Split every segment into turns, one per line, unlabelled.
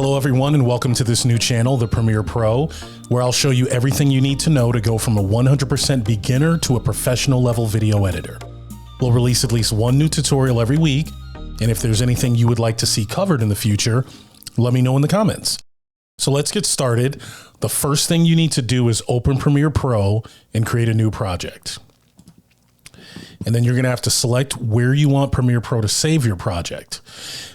Hello everyone and welcome to this new channel, the Premiere Pro, where I'll show you everything you need to know to go from a 100% beginner to a professional level video editor. We'll release at least one new tutorial every week, and if there's anything you would like to see covered in the future, let me know in the comments. So let's get started. The first thing you need to do is open Premiere Pro and create a new project. And then you're going to have to select where you want Premiere Pro to save your project.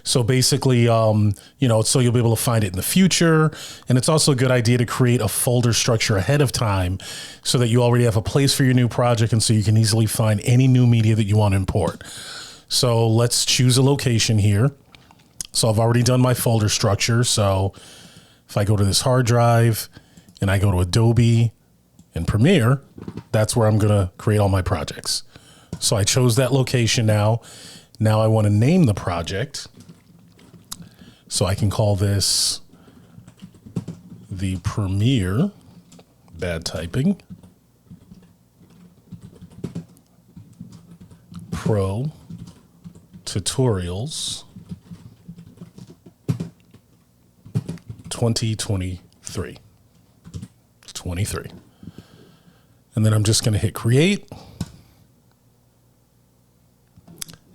So basically, so you'll be able to find it in the future. And it's also a good idea to create a folder structure ahead of time so that you already have a place for your new project and so you can easily find any new media that you want to import. So let's choose a location here. So I've already done my folder structure. So if I go to this hard drive and I go to Adobe and Premiere, that's where I'm going to create all my projects. So I chose that location now. Now I want to name the project. So I can call this the Premiere, bad typing, Pro Tutorials 2023. It's 23. And then I'm just going to hit create.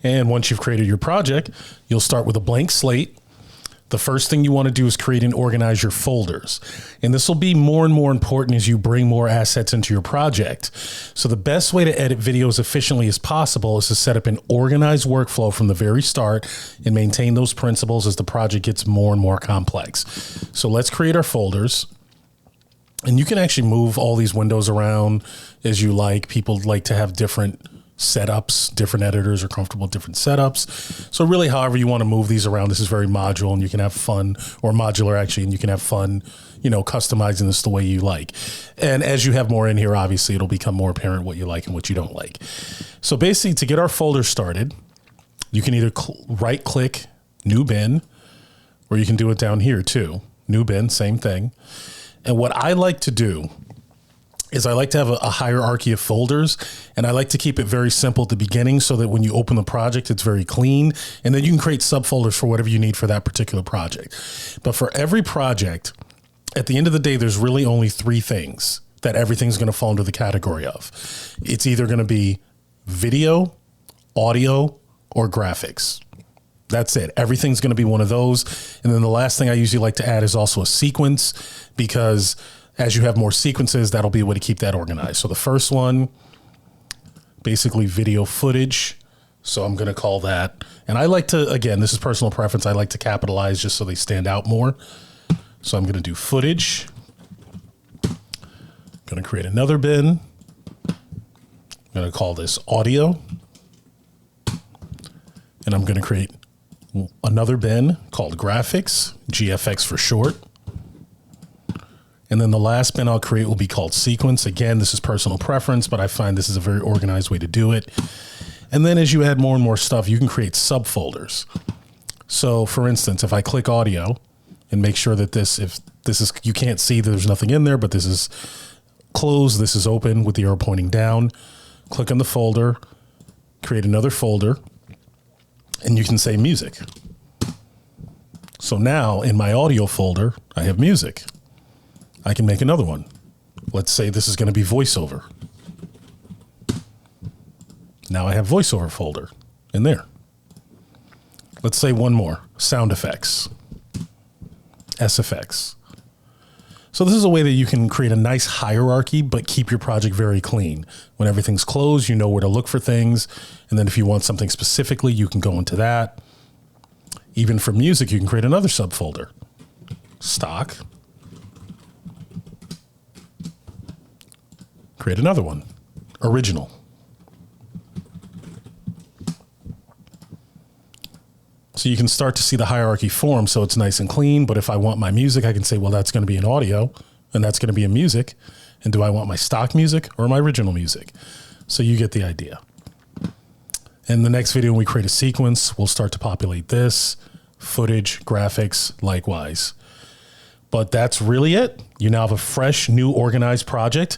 And once you've created your project, you'll start with a blank slate. The first thing you want to do is create and organize your folders. And this will be more and more important as you bring more assets into your project. So the best way to edit videos efficiently as possible is to set up an organized workflow from the very start and maintain those principles as the project gets more and more complex. So let's create our folders. And you can actually move all these windows around as you like. People like to have different setups. Different editors are comfortable with different setups. So really, however you want to move these around, this is very modular and you can have fun, or modular actually, and you can have fun, customizing this the way you like. And as you have more in here, obviously it'll become more apparent what you like and what you don't like. So basically, to get our folder started, you can either right click new bin, or you can do it down here too. New bin, same thing. And what I like to do is I like to have a hierarchy of folders, and I like to keep it very simple at the beginning so that when you open the project, it's very clean, and then you can create subfolders for whatever you need for that particular project. But for every project, at the end of the day, there's really only three things that everything's going to fall into the category of. It's either going to be video, audio, or graphics. That's it. Everything's going to be one of those. And then the last thing I usually like to add is also a sequence, because as you have more sequences, that'll be a way to keep that organized. So the first one, basically video footage. So I'm going to call that, and I like to, again, this is personal preference, I like to capitalize just so they stand out more. So I'm going to do footage. Going to create another bin. I'm going to call this audio. And I'm going to create another bin called graphics, GFX for short. And then the last bin I'll create will be called sequence. Again, this is personal preference, but I find this is a very organized way to do it. And then as you add more and more stuff, you can create subfolders. So for instance, if I click audio and make sure that you can't see that there's nothing in there, but this is closed, this is open with the arrow pointing down, click on the folder, create another folder, and you can say music. So now in my audio folder, I have music. I can make another one. Let's say this is going to be voiceover. Now I have voiceover folder in there. Let's say one more, sound effects, SFX. So this is a way that you can create a nice hierarchy, but keep your project very clean. When everything's closed, you know where to look for things. And then if you want something specifically, you can go into that. Even for music, you can create another subfolder, stock. Create another one, original. So you can start to see the hierarchy form, so it's nice and clean. But if I want my music, I can say, well, that's going to be in audio and that's going to be in music. And do I want my stock music or my original music? So you get the idea. In the next video, when we create a sequence, we'll start to populate this, footage, graphics, likewise. But that's really it. You now have a fresh, new, organized project.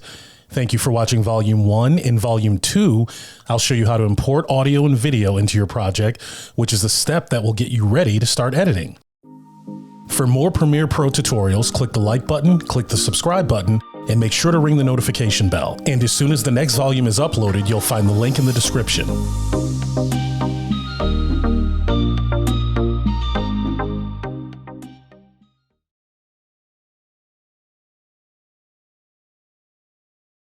Thank you for watching Volume 1. In Volume 2, I'll show you how to import audio and video into your project, which is the step that will get you ready to start editing. For more Premiere Pro tutorials, click the like button, click the subscribe button, and make sure to ring the notification bell. And as soon as the next volume is uploaded, you'll find the link in the description.